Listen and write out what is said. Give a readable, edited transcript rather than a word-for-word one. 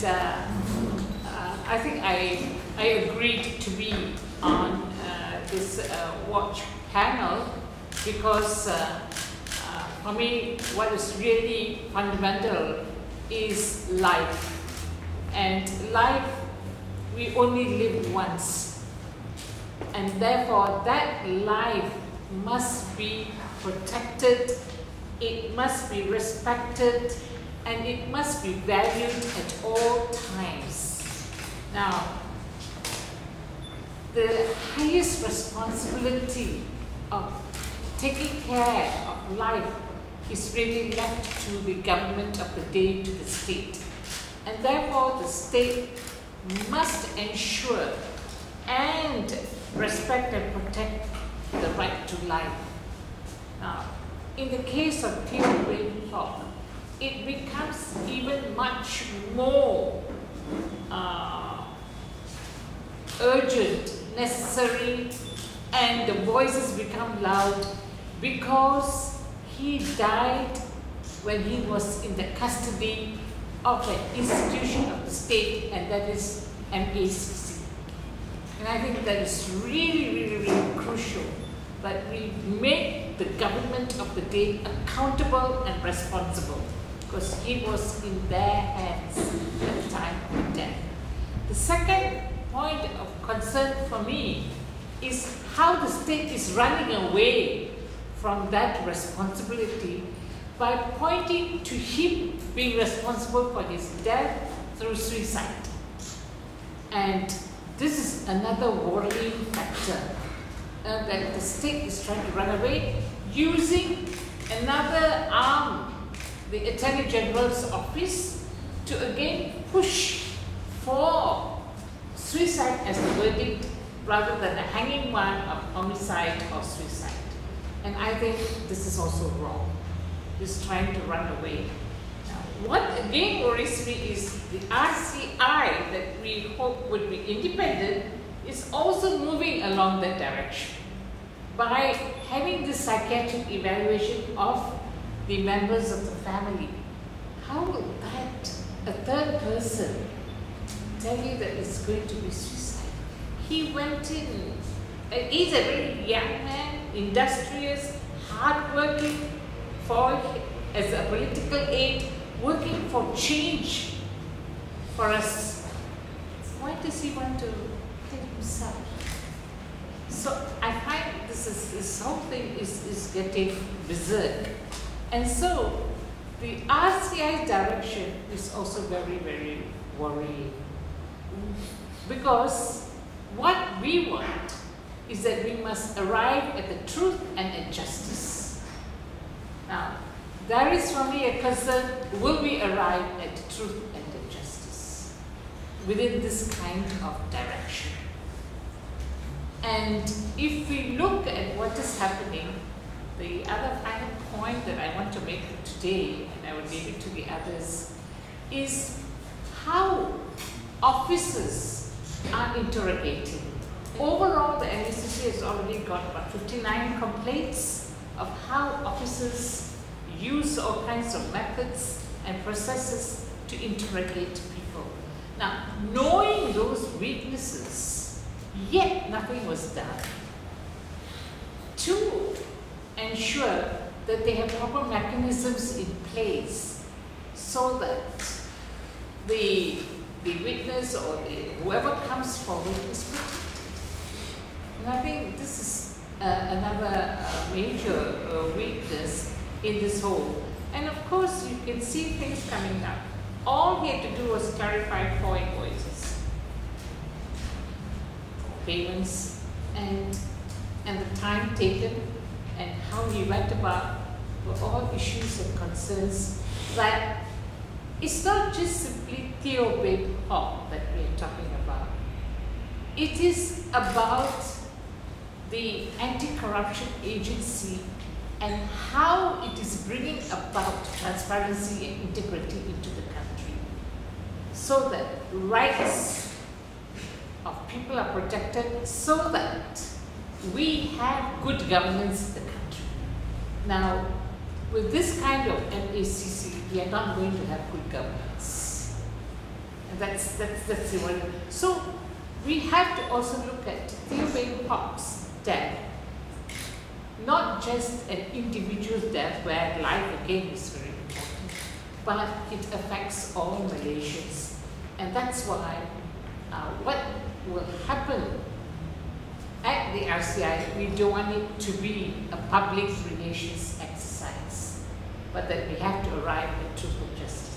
And I think I agreed to be on this watch panel because for me, what is really fundamental is life. And life, we only live once. And therefore, that life must be protected, it must be respected, and it must be valued at all times. Now, the highest responsibility of taking care of life is really left to the government of the day, to the state. And therefore, the state must ensure and respect and protect the right to life. Now, in the case of tailor-made cloth, it becomes even much more urgent, necessary, and the voices become loud because he died when he was in the custody of an institution of the state, and that is MACC. And I think that is really, really, really crucial that we make the government of the day accountable and responsible, because he was in their hands at the time of death. The second point of concern for me is how the state is running away from that responsibility by pointing to him being responsible for his death through suicide. And this is another worrying factor, that the state is trying to run away using another arm, the Attorney General's office, to again push for suicide as the verdict rather than a hanging one of homicide or suicide. And I think this is also wrong. It's trying to run away. Now, what again worries me is the RCI that we hope would be independent is also moving along that direction by having this psychiatric evaluation of the members of the family. How will that, a third person, tell you that it's going to be suicide? He went in, he's a very young man, industrious, hardworking, as a political aide, working for change for us. Why does he want to kill himself? So I find this whole thing is getting berserk. And so the RCI direction is also very, very worrying. Because what we want is that we must arrive at the truth and at justice. Now, there is for me a concern, will we arrive at truth and at justice within this kind of direction? And if we look at what is happening, the other final point that I want to make today, and I will leave it to the others, is how officers are interrogating. Overall, the NACC has already got about 59 complaints of how officers use all kinds of methods and processes to interrogate people. Now, knowing those weaknesses, yet nothing was done to ensure that they have proper mechanisms in place so that the witness or whoever comes forward is protected. And I think this is another major weakness in this whole. And of course, you can see things coming up. All he had to do was clarify 4 invoices, payments, and the time taken, and how he went about were all issues and concerns that it's not just simply Theo Babe Hawk that we are talking about. It is about the anti-corruption agency and how it is bringing about transparency and integrity into the country so that rights of people are protected, so that we have good governance in the country. Now, with this kind of MACC, we are not going to have good governance. That's the one. So we have to also look at Theo Beng Hok's death, not just an individual death where life again is very important, but it affects all Malaysians. And that's why what will happen at the RCI, we don't want it to be a public relations exercise, but that we have to arrive at truthful justice.